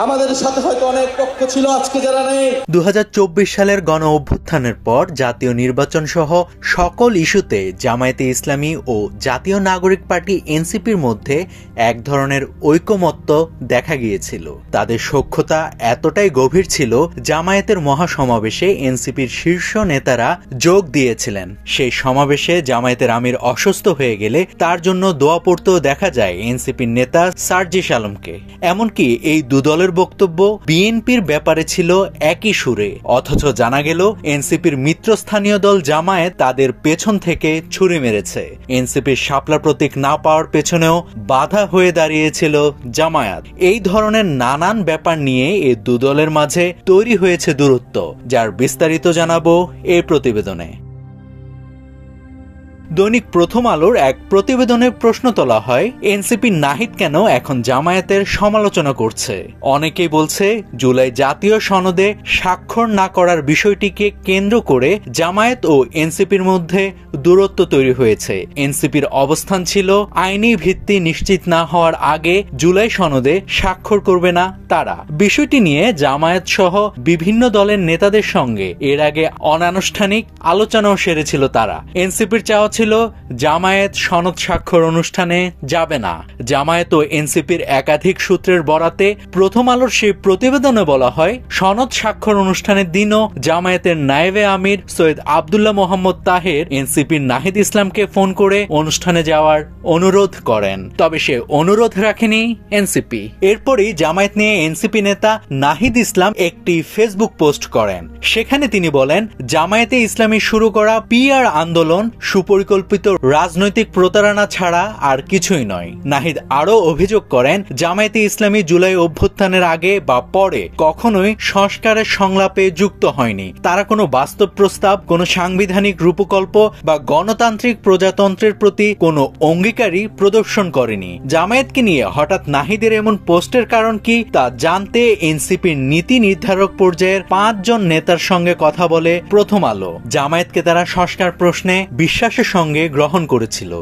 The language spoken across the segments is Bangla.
আমাদের সাথে হয়তো অনেক পক্ষ ছিল, আজকে যারা নেই। 2024 সালের গণ অভ্যুত্থানের পর জাতীয় নির্বাচন সহ সকল ইস্যুতে জামায়াতে ইসলামী ও জাতীয় নাগরিক পার্টি এনসিপির মধ্যে এক ধরনের ঐকমত্য দেখা গিয়েছিল। তাদের সখ্যতা এতটাই গভীর ছিল, জামায়াতের মহাসমাবেশে এনসিপির শীর্ষ নেতারা যোগ দিয়েছিলেন। সেই সমাবেশে জামায়াতের আমির অসুস্থ হয়ে গেলে তার জন্য দোয়া পড়তেও দেখা যায় এনসিপির নেতা সার্জিস আলমকে। এমনকি এই দুদলের বক্তব্য বিএনপির ব্যাপারে ছিল একই সুরে, অথচ জানা গেল এনসিপির মিত্রস্থানীয় দল জামায়াত তাদের পেছন থেকে ছুরি মেরেছে। এনসিপির শাপলা প্রতীক না পাওয়ার পেছনেও বাধা হয়ে দাঁড়িয়েছিল জামায়াত। এই ধরনের নানান ব্যাপার নিয়ে এই দুদলের মাঝে তৈরি হয়েছে দূরত্ব, যার বিস্তারিত জানাবো এই প্রতিবেদনে। দৈনিক প্রথম আলোর এক প্রতিবেদনে প্রশ্ন তোলা হয়, এনসিপি নাহিদ কেন এখন জামায়াতের সমালোচনা করছে? অনেকেই বলছে জুলাই জাতীয় সনদে স্বাক্ষর না করার বিষয়টিকে কেন্দ্র করে জামায়াত ও এনসিপির মধ্যে দূরত্ব তৈরি হয়েছে। এনসিপির অবস্থান ছিল আইনি ভিত্তি নিশ্চিত না হওয়ার আগে জুলাই সনদে স্বাক্ষর করবে না তারা। বিষয়টি নিয়ে জামায়াত সহ বিভিন্ন দলের নেতাদের সঙ্গে এর আগে অনানুষ্ঠানিক আলোচনাও সেরেছিল তারা। এনসিপির চাওয়া ছিল জামায়াত সনদ স্বাক্ষর অনুষ্ঠানে যাবে না। জামায়াত ও এনসিপির একাধিক সূত্রের বরাতে প্রথম আলোর সেই প্রতিবেদনে বলা হয়, সনদ স্বাক্ষর অনুষ্ঠানের দিনও জামায়াতের নায়েবে আমির সৈয়দ আব্দুল্লাহ মোহাম্মদ তাহের এনসিপির নাহিদ ইসলামকে ফোন করে অনুষ্ঠানে যাওয়ার অনুরোধ করেন। তবে সে অনুরোধ রাখেনি এনসিপি। এরপরই জামায়াত নিয়ে এনসিপি নেতা নাহিদ ইসলাম একটি ফেসবুক পোস্ট করেন। সেখানে তিনি বলেন, জামায়াতে ইসলামী শুরু করা পিআর আন্দোলন সুপরিকল্পিত রাজনৈতিক প্রতারণা ছাড়া আর কিছুই নয়। নাহিদ আরও অভিযোগ করেন, জামায়াতে ইসলামী জুলাই অভ্যুত্থানের আগে বা পরে কখনোই সংস্কারের সংলাপে যুক্ত হয়নি। তারা কোনো বাস্তব প্রস্তাব, কোনো সাংবিধানিক রূপকল্প বা গণতান্ত্রিক প্রজাতন্ত্রের প্রতি কোনো অঙ্গীকারই প্রদর্শন করেনি। জামায়াতকে নিয়ে হঠাৎ নাহিদের এমন পোস্টের কারণ কি তা জানতে এনসিপির নীতি নির্ধারক পর্যায়ের 5 জন নেতার সঙ্গে কথা বলে প্রথম আলো। জামায়াতকে তারা সংস্কার প্রশ্নে বিশ্বাসের সঙ্গে গ্রহণ করেছিল।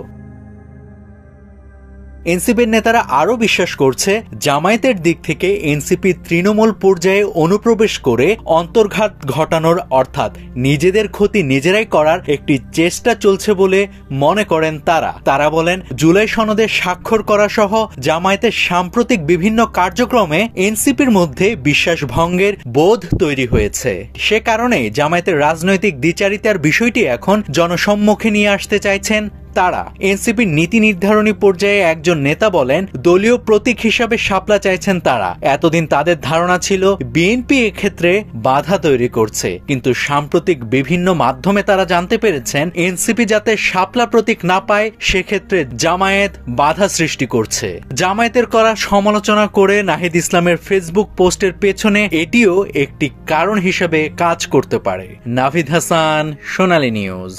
এনসিপির নেতারা আরও বিশ্বাস করছে, জামায়াতের দিক থেকে এনসিপি তৃণমূল পর্যায়ে অনুপ্রবেশ করে অন্তর্ঘাত ঘটানোর অর্থাৎ নিজেদের ক্ষতি নিজেরাই করার একটি চেষ্টা চলছে বলে মনে করেন তারা। তারা বলেন, জুলাই সনদে স্বাক্ষর করা সহ জামায়াতের সাম্প্রতিক বিভিন্ন কার্যক্রমে এনসিপির মধ্যে বিশ্বাস ভঙ্গের বোধ তৈরি হয়েছে। সে কারণে জামায়াতের রাজনৈতিক দ্বিচারিতার বিষয়টি এখন জনসম্মুখে নিয়ে আসতে চাইছেন তারা। এনসিপির নীতি নির্ধারণী পর্যায়ে একজন নেতা বলেন, দলীয় প্রতীক হিসাবে শাপলা চাইছেন তারা। এতদিন তাদের ধারণা ছিল বিএনপি এক্ষেত্রে বাধা তৈরি করছে, কিন্তু সাম্প্রতিক বিভিন্ন মাধ্যমে তারা জানতে পেরেছেন এনসিপি যাতে শাপলা প্রতীক না পায় সেক্ষেত্রে জামায়াত বাধা সৃষ্টি করছে। জামায়াতের করা সমালোচনা করে নাহিদ ইসলামের ফেসবুক পোস্টের পেছনে এটিও একটি কারণ হিসেবে কাজ করতে পারে। নাভিদ হাসান, সোনালী নিউজ।